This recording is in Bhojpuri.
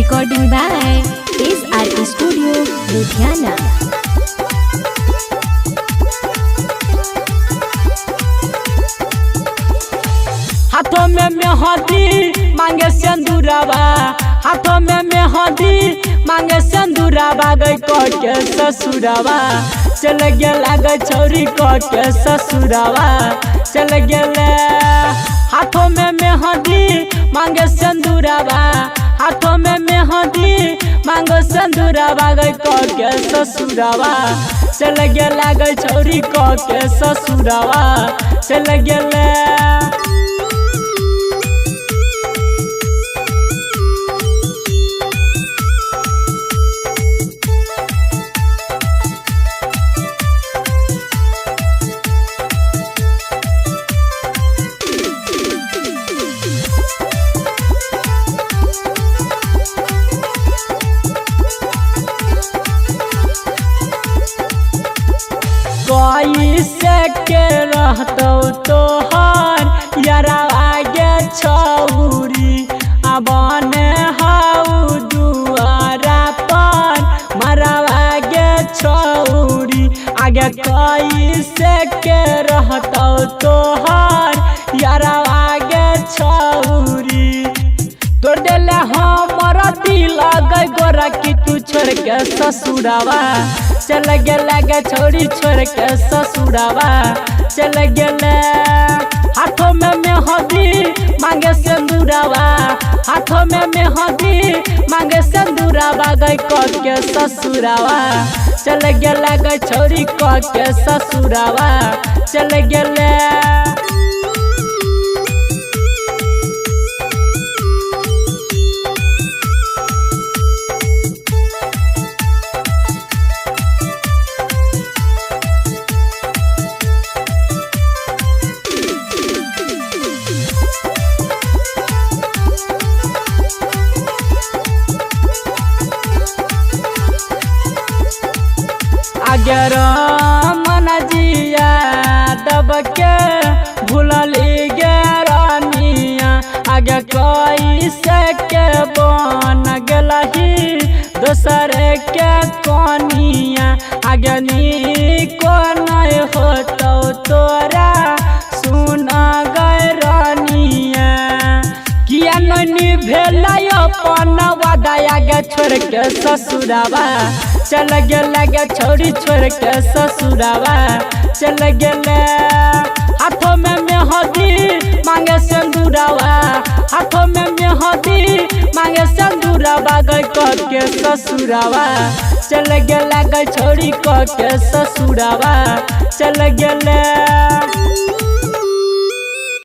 Recording by SR Studio, Ludhiana. हाथों में मेहंदी मांगे सिंदूरावा, हाथों में मेहंदी मांगे सिंदूरावा। गई के ससुरावा चल गेला, गई छौरी के ससुरावा चल गेले। हाथों में मेहंदी मांगे सिंदूरावा, हाथों में मेहंदी मांगो सिंदूरावा। गई के ससुरावा चल गेला, गई छौरी के ससुरावा चल गेले। कैसे के रहतौ तोहर यारा आगे छौरी, अबने हाउ दुआरा पर मरवा गे छौरी। आगे कैसे के रहतौ तोहर यारा आगे छौरी। तोड़ देले हमर दिल गई गोरा की तू छोड़ के ससुरावा चल गेला, गे छोड़ी छोड़ के ससुरावा चल गेले। हाथों में मेहंदी मांगे सिंदूरावा, हाथों में मेहंदी मांगे सिंदूरावा। गई के ससुरावा चल गेला, गे छोड़ी के ससुरावा चल गेले। अगर मन जिया दब के भूलली गे रानिया। आगे कैसे के बन गलही दोसर के कनिया। आगे निको नहीं होतौ तोरा सुन गए रानिया। किया नहीं भेल अपन वादा, आगे छोड़ के ससुरावा चल गेला, गे छोड़ी छोड़ के ससुरावा चल गेले। हाथों में मेहंदी मांगे सिंदूरावा, हाथों में मेहंदी मांगे सिंदूरावा। गई के ससुरावा चल गेला, गई छोड़ी के ससुरावा चल गेले।